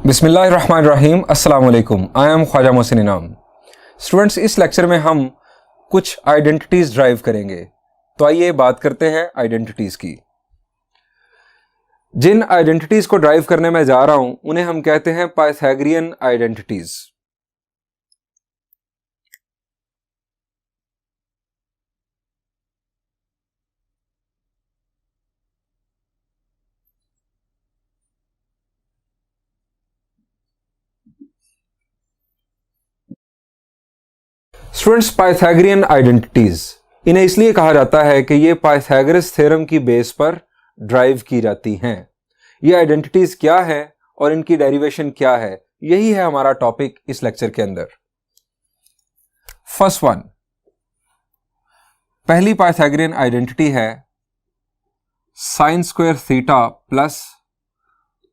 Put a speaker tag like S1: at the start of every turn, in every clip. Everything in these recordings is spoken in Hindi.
S1: बिस्मिल्लाहिर्रहमानिर्रहीम, अस्सलाम वालेकुम। आई एम ख्वाजा मोहसिन इनाम। स्टूडेंट्स, इस लेक्चर में हम कुछ आइडेंटिटीज ड्राइव करेंगे। तो आइए बात करते हैं आइडेंटिटीज की। जिन आइडेंटिटीज को ड्राइव करने में जा रहा हूं उन्हें हम कहते हैं Pythagorean identities. Students, Pythagorean identities इन्हें इसलिए कहा जाता है कि ये पाइथागोरस थ्योरम की बेस पर ड्राइव की जाती हैं। ये आइडेंटिटीज क्या है और इनकी डेरिवेशन क्या है, यही है हमारा टॉपिक इस लेक्चर के अंदर। फर्स्ट वन, पहली पाइथागोरियन आइडेंटिटी है sine square theta plus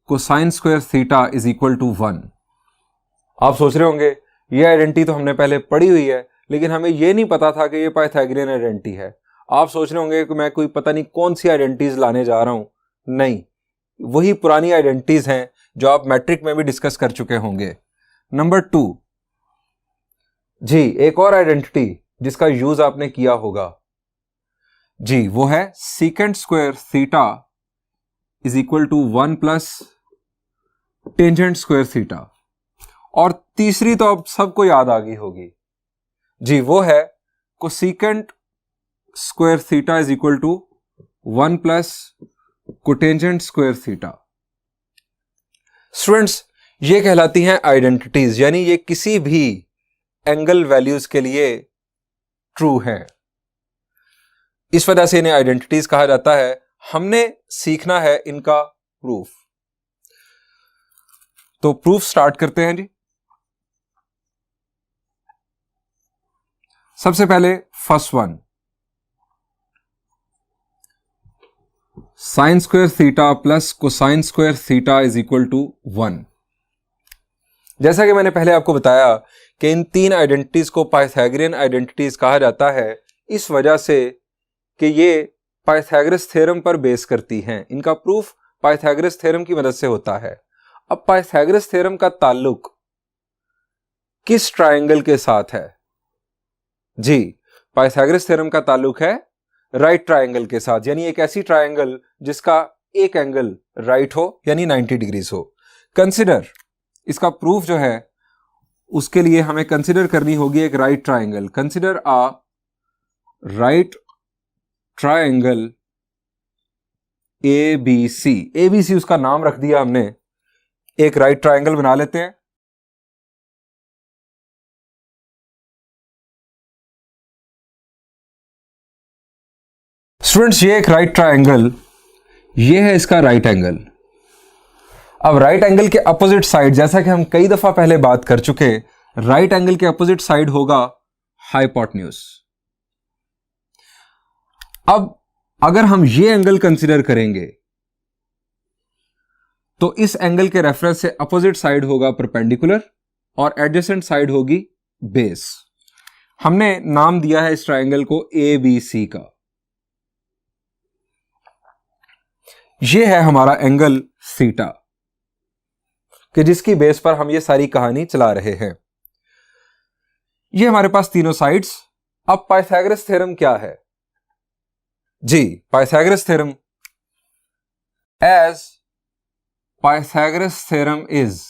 S1: cosine square theta is equal to 1। आप सोच रहे होंगे ये आइडेंटिटी तो हमने पहले पढ़ी हुई है, लेकिन हमें यह नहीं पता था कि ये पाइथागोरियन आइडेंटिटी है। आप सोच रहे होंगे कि मैं कोई पता नहीं कौन सी आइडेंटिटीज लाने जा रहा हूं। नहीं, वही पुरानी आइडेंटिटीज हैं जो आप मैट्रिक में भी डिस्कस कर चुके होंगे। नंबर 2 जी, एक और आइडेंटिटी जिसका यूज आपने किया होगा जी, वो है secant square theta is equal to 1 plus tangent square theta. और तीसरी तो अब सबको याद आ गई होगी जी, वो है cosecant square theta is equal to 1 plus cotangent square theta. Students, ये कहलाती हैं आइडेंटिटीज, यानी ये किसी भी एंगल वैल्यूज के लिए ट्रू है। इस वजह से इन्हें आइडेंटिटीज कहा जाता है। हमने सीखना है इनका प्रूफ। तो प्रूफ स्टार्ट करते हैं जी। सबसे पहले first one, sine square theta plus cosine square theta is equal to 1। जैसा कि मैंने पहले आपको बताया कि इन तीन आइडेंटिटीज को पाइथागोरियन आइडेंटिटीज कहा जाता है, इस वजह से कि ये पाइथागोरस थ्योरम पर बेस करती हैं। इनका प्रूफ पाइथागोरस थ्योरम की मदद से होता है। अब पाइथागोरस थ्योरम का ताल्लुक किस ट्रायंगल के साथ है? जी, पाइथागोरस थ्योरम का ताल्लुक है राइट ट्रायंगल के साथ, यानी एक ऐसी ट्रायंगल जिसका एक एंगल राइट हो, यानी 90 डिग्रीज हो। कंसिडर, इसका प्रूफ जो है उसके लिए हमें कंसिडर करनी होगी एक right triangle. Consider a right triangle ABC। ABC उसका नाम रख दिया हमने। एक राइट ट्रायंगल बना लेते हैं। स्टूडेंट्स, ये एक राइट ट्रायंगल, ये है इसका राइट एंगल। अब राइट एंगल के अपोजिट साइड, जैसा कि हम कई दफा पहले बात कर चुके, राइट एंगल के अपोजिट साइड होगा हाइपोटेन्यूज। अब अगर हम ये एंगल कंसीडर करेंगे तो इस एंगल के रेफरेंस से अपोजिट साइड होगा परपेंडिकुलर और एडजेसेंट साइड होगी बेस। हमने नाम दिया है इस ट्रायंगल को ABC का। ये है हमारा एंगल थीटा कि जिसकी बेस पर हम ये सारी कहानी चला रहे हैं। ये हमारे पास तीनों साइड्स। अब पाइथागोरस थ्योरम क्या है जी? Pythagoras theorem, as Pythagoras theorem is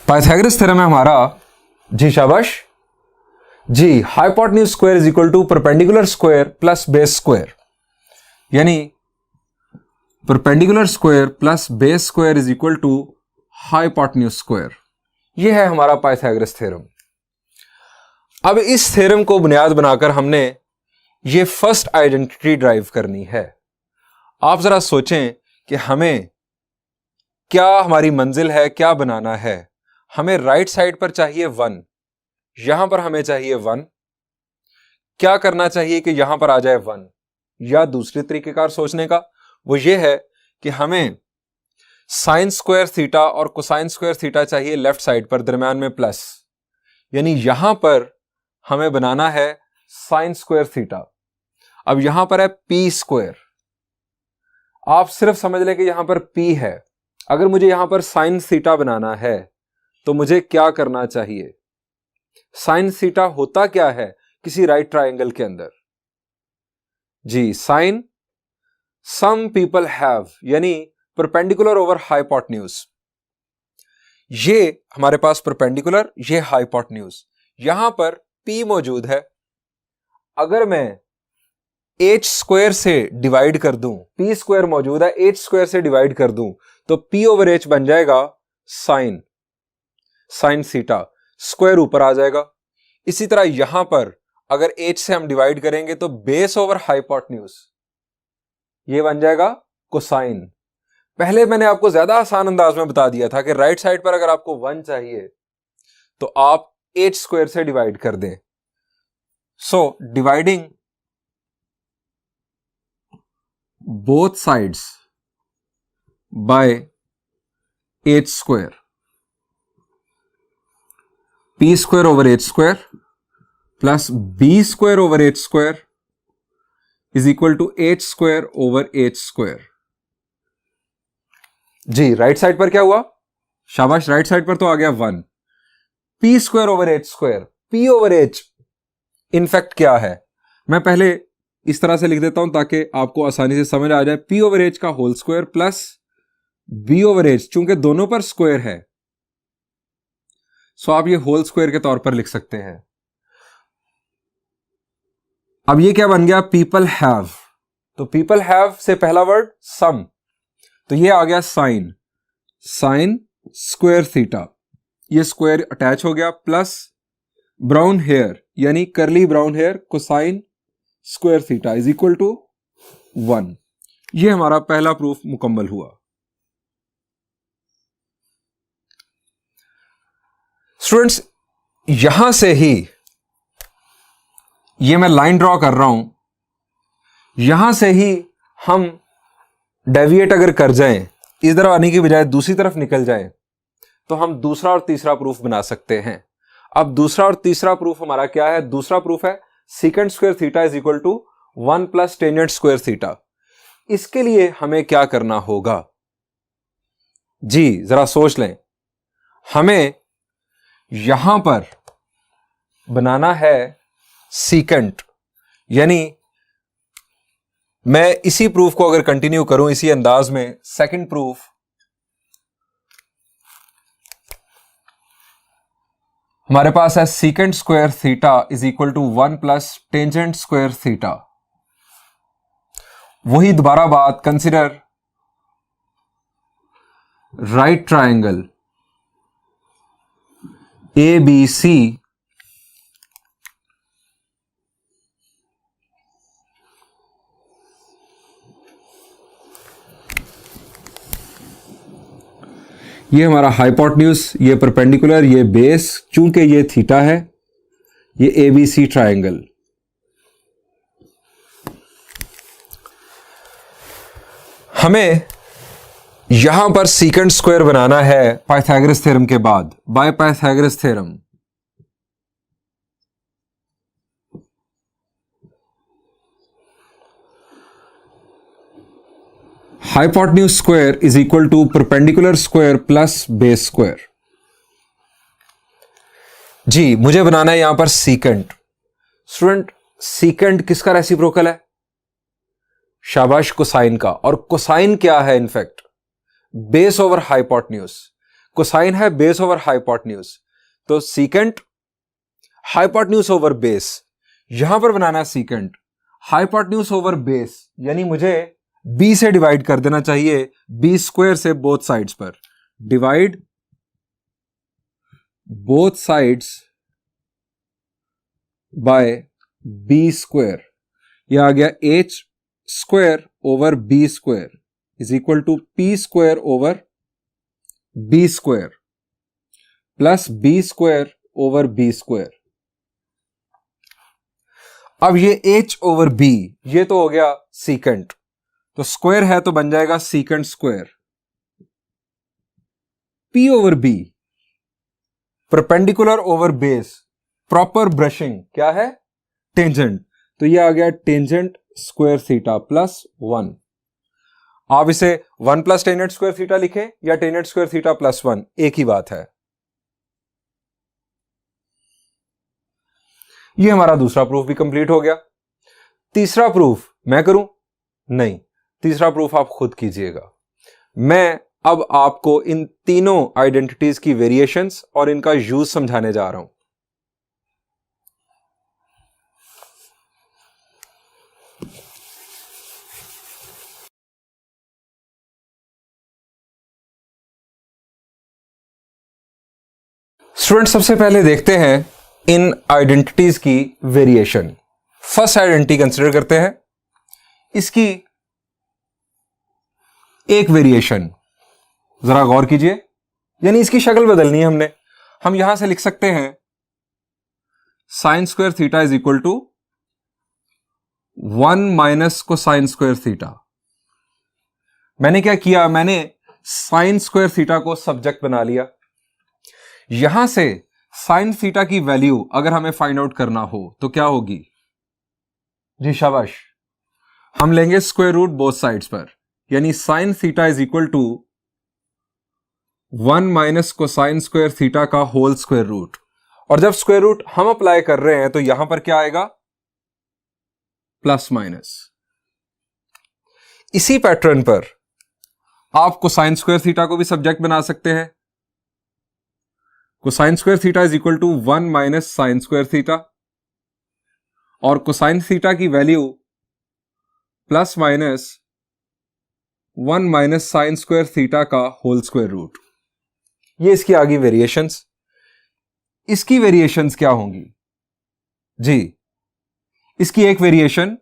S1: Pythagoras theorem है हमारा जी, शाबाश जी, hypotenuse square is equal to perpendicular square plus base square, यानी perpendicular square plus base square is equal to hypotenuse square. यह है हमारा पाइथागोरस थ्योरम। अब इस थ्योरम को बुनियाद बनाकर हमने ये फर्स्ट आइडेंटिटी ड्राइव करनी है। आप जरा सोचें कि हमें क्या हमारी मंजिल है, क्या बनाना है। हमें राइट साइड पर चाहिए 1, यहां पर हमें चाहिए 1। क्या करना चाहिए कि यहां पर आ जाए 1, या दूसरे तरीकेकार सोचने का वो ये है कि हमें साइन स्क्वायर थीटा और कोसाइन स्क्वायर थीटा चाहिए लेफ्ट साइड पर, दरम्यान में प्लस, यानी यहां पर हमें बनाना है साइन स्क्वायर थीटा। अब यहां पर है पी स्क्वायर, आप सिर्फ समझ लें कि यहां पर पी है। अगर मुझे यहां पर साइन थीटा बनाना है तो मुझे क्या करना चाहिए? साइन थीटा होता क्या है किसी राइट ट्रायंगल के अंदर? जी, साइन सम पीपल हैव, यानी परपेंडिकुलर ओवर हाइपोटेन्यूज। ये हमारे पास परपेंडिकुलर, ये हाइपोटेन्यूज, यहां पर P मौजूद है। अगर मैं h स्क्वायर से डिवाइड कर दूं, P स्क्वायर मौजूद है, h स्क्वायर से डिवाइड कर दूं तो P ओवर h बन जाएगा साइन थीटा, स्क्वायर ऊपर आ जाएगा। इसी तरह यहां पर अगर h से हम डिवाइड करेंगे तो बेस ओवर हाइपोटेन्यूज, ये बन जाएगा कोसाइन। पहले मैंने आपको ज्यादा आसान अंदाज में बता दिया था कि राइट साइड पर अगर आपको 1 चाहिए तो आप h स्क्वायर से डिवाइड कर दें। So dividing both sides by h square, p square over h square plus b square over h square is equal to h square over h square. जी, राइट साइड पर क्या हुआ? शाबाश, राइट साइड पर तो आ गया 1। p square over h square, p over h in fact क्या है, मैं पहले इस तरह से लिख देता हूं ताकि आपको आसानी से समझ आ जाए। p ओवर h का whole square plus b over h, चूंकि दोनों पर स्क्वायर है सो आप ये होल स्क्वायर के तौर पर लिख सकते हैं। अब ये क्या बन गया? पीपल हैव, तो पीपल हैव से पहला वर्ड सम, तो ये आ गया साइन स्क्वायर थीटा, ये स्क्वायर अटैच हो गया, प्लस ब्राउन हेयर यानी curly brown hair cosine square theta is equal to 1। ये हमारा पहला प्रूफ मुकम्मल हुआ। स्टूडेंट्स, यहां से ही ये मैं लाइन ड्रॉ कर रहा हूं, यहां से ही हम डेविएट अगर कर जाएं, इधर आने की बजाय दूसरी तरफ निकल जाएं, तो हम दूसरा और तीसरा प्रूफ बना सकते हैं। अब दूसरा और तीसरा प्रूफ हमारा क्या है? दूसरा प्रूफ है secant square theta is equal to 1 plus tangent square theta. इसके लिए हमें क्या करना होगा? जी जरा सोच लें, हमें यहां पर बनाना है सीकेंट, यानी मैं इसी प्रूफ को अगर कंटिन्यू करूं इसी अंदाज में, सेकंड प्रूफ हमारे पास है secant square theta is equal to 1 plus tangent square theta. वही दोबारा बात, कंसिडर राइट ट्रायंगल ABC ये हमारा हाइपोटेन्यूज, ये परपेंडिकुलर, ये बेस, चूंकि ये थीटा है, ये ABC ट्रायंगल। हमें यहां पर सीकेंट स्क्वायर बनाना है पाइथागोरस थ्योरम के बाद, by Pythagoras theorem. Hypotenuse square is equal to perpendicular square plus base square. जी, मुझे बनाना है यहां पर सीकेंट। स्टूडेंट, सीकेंट किसका रेसिप्रोकल है? शाबाश, कोसाइन का। और कोसाइन क्या है? In fact base over hypotenuse. Cosine है बेस ओवर हाइपोटेन्यूज, तो सीकेंट हाइपोटेन्यूज ओवर बेस। यहां पर बनाना है सीकेंट हाइपोटेन्यूज ओवर बेस, यानी मुझे b से डिवाइड कर देना चाहिए, b स्क्वायर से बोथ साइड्स पर। Divide both sides by b square, यह आ गया h square over b square is equal to p square over b square plus b square over b square. अब ये h ओवर b, ये तो हो गया सीकेंट, तो स्क्वायर है तो बन जाएगा secant square. p over b, perpendicular over base, proper brushing क्या है? टेंजेंट, तो ये आ गया टेंजेंट स्क्वायर थीटा प्लस 1। आप इसे 1 प्लस टेंजेंट स्क्वायर थीटा लिखें या टेंजेंट स्क्वायर थीटा प्लस 1, एक ही बात है। ये हमारा दूसरा प्रूफ भी कंप्लीट हो गया। तीसरा प्रूफ मैं करूं? नहीं, तीसरा प्रूफ आप खुद कीजिएगा। मैं अब आपको इन तीनों आइडेंटिटीज की वेरिएशंस और इनका यूज समझाने जा रहा हूं। स्टूडेंट, सबसे पहले देखते हैं इन आइडेंटिटीज की वेरिएशन। फर्स्ट आइडेंटिटी कंसिडर करते हैं। इसकी एक वेरिएशन जरा गौर कीजिए, यानी इसकी शक्ल बदलनी है हमने। हम यहां से लिख सकते हैं sine square theta is equal to 1 minus cosine square theta. मैंने क्या किया? मैंने साइन स्क्वायर थीटा को सब्जेक्ट बना लिया। यहां से साइन थीटा की वैल्यू अगर हमें फाइंड आउट करना हो तो क्या होगी? जी शाबाश, हम लेंगे स्क्वायर रूट बोथ साइड्स पर, यानी sine theta is equal to 1 minus cosine square theta का होल स्क्वायर रूट। और जब स्क्वायर रूट हम अप्लाई कर रहे हैं तो यहां पर क्या आएगा? Plus minus. इसी पैटर्न पर आप कोसाइन स्क्वायर थीटा को भी सब्जेक्ट बना सकते हैं। Cosine square theta is equal to 1 minus sine square theta, और कोसाइन थीटा की value plus minus 1 minus sine square theta का होल स्क्वायर रूट। ये इसकी आगे वेरिएशंस। इसकी वेरिएशंस क्या होंगी? जी, इसकी एक variation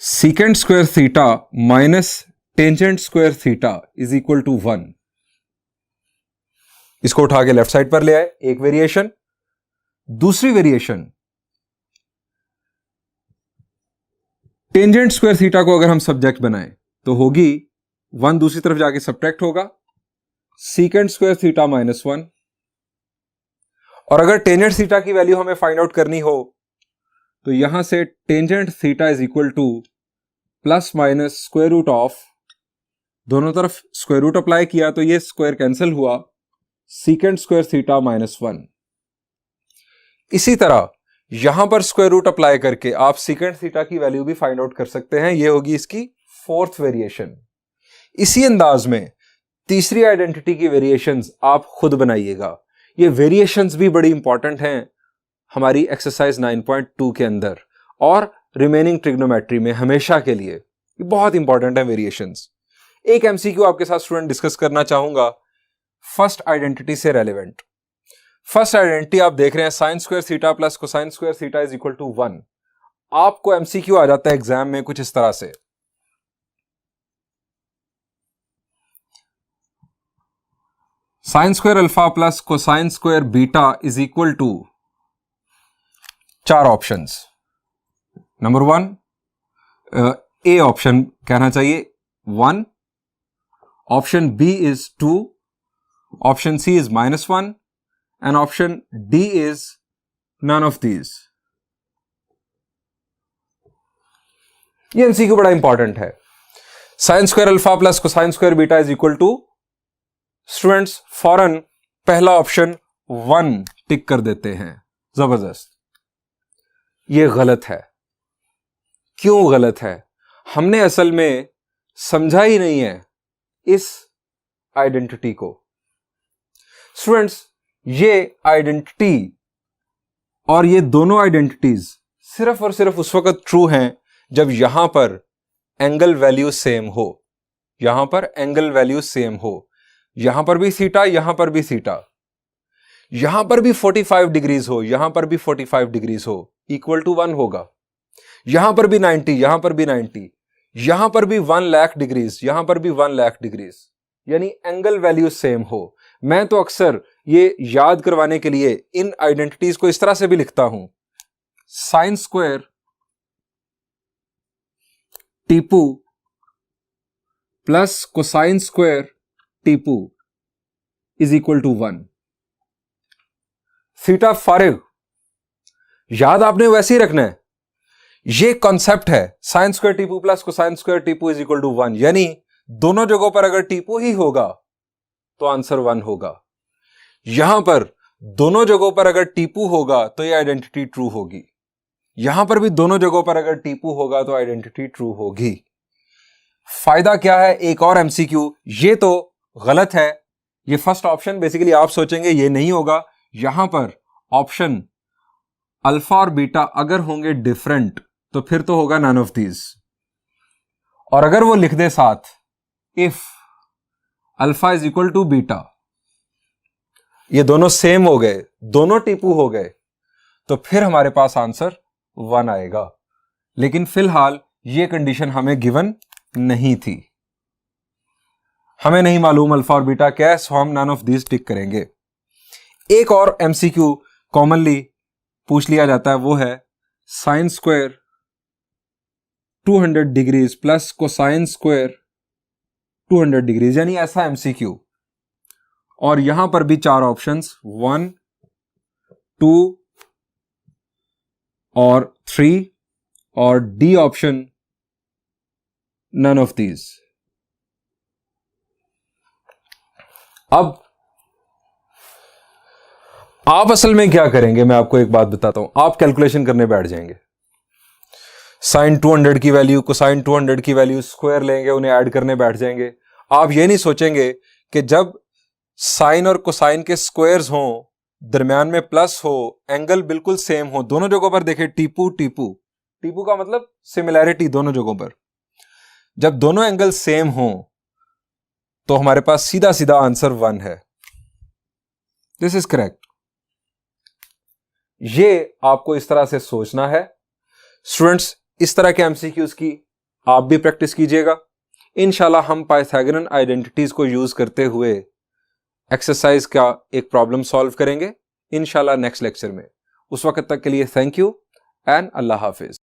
S1: secant square theta minus tangent square theta is equal to 1। इसको उठा के लेफ्ट साइड पर ले आए, एक वेरिएशन। दूसरी वेरिएशन, टेंजेंट स्क्वायर थीटा को अगर हम सब्जेक्ट बनाएं तो होगी 1 दूसरी तरफ जाके सब्ट्रैक्ट होगा, सीकेंट स्क्वायर थीटा माइनस 1। और अगर टेंजेंट थीटा की वैल्यू हमें फाइंड आउट करनी हो तो यहां से tangent theta is equal to plus minus square root of, दोनों तरफ स्क्वायर रूट अप्लाई किया तो ये स्क्वायर कैंसिल हुआ, सीकेंट स्क्वायर थीटा माइनस 1। इसी तरह यहां पर स्क्वायर रूट अप्लाई करके आप सीकेंट थीटा की वैल्यू भी फाइंड आउट कर सकते हैं। ये होगी इसकी फोर्थ वेरिएशन। इसी अंदाज में तीसरी आइडेंटिटी की वेरिएशंस आप खुद बनाइएगा। ये वेरिएशंस भी बड़ी इंपॉर्टेंट हैं हमारी एक्सरसाइज 9.2 के अंदर और रिमेनिंग ट्रिग्नोमेट्री में हमेशा के लिए। ये बहुत इंपॉर्टेंट है वेरिएशंस। एक एमसीक्यू आपके साथ स्टूडेंट डिस्कस करना चाहूंगा फर्स्ट आइडेंटिटी से रेलेवेंट। फर्स्ट आइडेंटिटी आप देख रहे हैं sine square theta plus cosine square theta is equal to 1। आपको एमसीक्यू आ जाता है एग्जाम में कुछ इस तरह से, sine square alpha plus cosine square beta is equal to 4 options. Number 1, A option कहना चाहिए 1, option B is 2, option C is -1 and option D is none of these. ये एमसीक्यू बड़ा इंपॉर्टेंट है। Sine square alpha plus cosine square beta is equal to, students फौरन पहला ऑप्शन 1 टिक कर देते हैं। जबरदस्त। ये गलत है। क्यों गलत है? हमने असल में समझा ही नहीं है इस आइडेंटिटी को। स्टूडेंट्स, ये आइडेंटिटी और ये दोनों आइडेंटिटीज सिर्फ और सिर्फ उस वक्त ट्रू हैं जब यहां पर एंगल वैल्यू सेम हो। यहां पर एंगल वैल्यू सेम हो, यहां पर भी थीटा, यहां पर भी थीटा, यहां पर भी 45 डिग्रीज हो, यहां पर भी 45 डिग्रीज हो, इक्वल टू 1 होगा। यहां पर भी 90, यहां पर भी 90, यहां पर भी 1 लाख डिग्रीज, यहां पर भी 1 लाख डिग्रीज, यानी एंगल वैल्यू सेम हो। मैं तो अक्सर ये याद करवाने के लिए इन आइडेंटिटीज को इस तरह से भी लिखता हूं, साइन स्क्वायर टीपू प्लस कोसाइन स्क्वायर टीपू इज इक्वल टू 1। थीटा फारिग याद आपने वैसे ही रखना है। ये कॉन्सेप्ट है साइन स्क्वायर टीपू प्लस कोसाइन स्क्वायर टीपू इज इक्वल टू 1, यानी दोनों जगहों पर अगर टीपू ही होगा तो आंसर 1 होगा। यहां पर दोनों जगहों पर अगर टीपू होगा तो ये आइडेंटिटी ट्रू होगी। यहां पर भी दोनों जगहों पर अगर टीपू होगा तो आइडेंटिटी ट्रू होगी। फायदा क्या है, एक और एमसीक्यू, ये तो गलत है, ये फर्स्ट ऑप्शन बेसिकली आप सोचेंगे ये नहीं होगा। यहां पर ऑप्शन अल्फा और बीटा अगर होंगे डिफरेंट तो फिर तो होगा नन ऑफ दीज। और अगर वो लिख दे साथ if alpha is equal to beta, ये दोनों सेम हो गए, दोनों टीपू हो गए, तो फिर हमारे पास आंसर 1 आएगा। लेकिन फिलहाल ये कंडीशन हमें गिवन नहीं थी, हमें नहीं मालूम अल्फा और बीटा क्या है, सो हम नन ऑफ दीज टिक करेंगे। एक और एमसीक्यू कॉमनली पूछ लिया जाता है, वो है sine square 200 degrees plus cosine square 200 degrees, यानी ऐसा एमसीक्यू। और यहां पर भी 4 ऑप्शंस 1, 2 और 3 और D option none of these. अब आप असल में क्या करेंगे, मैं आपको एक बात बताता हूं। आप कैलकुलेशन करने बैठ जाएंगे, साइन 200 की वैल्यू कोसाइन 200 की वैल्यू स्क्वायर लेंगे, उन्हें ऐड करने बैठ जाएंगे। आप ये नहीं सोचेंगे कि जब साइन और कोसाइन के स्क्वायर्स हों, दरमियान में प्लस हो, एंगल बिल्कुल सेम हो, दोनों जगहों पर देखें टीपू टीपू, टीपू का मतलब सिमिलैरिटी दोनों जगहों पर, जब दोनों एंगल सेम हो तो हमारे पास सीधा सीधा आंसर 1 है। This is correct. ये आपको इस तरह से सोचना है। स्टूडेंट्स, इस तरह के एमसीक्यूज की आप भी प्रैक्टिस कीजिएगा। इंशाल्लाह हम पाइथागोरन आइडेंटिटीज को यूज करते हुए एक्सरसाइज का एक प्रॉब्लम सॉल्व करेंगे इंशाल्लाह नेक्स्ट लेक्चर में। उस वक्त तक के लिए thank you and Allah Hafiz.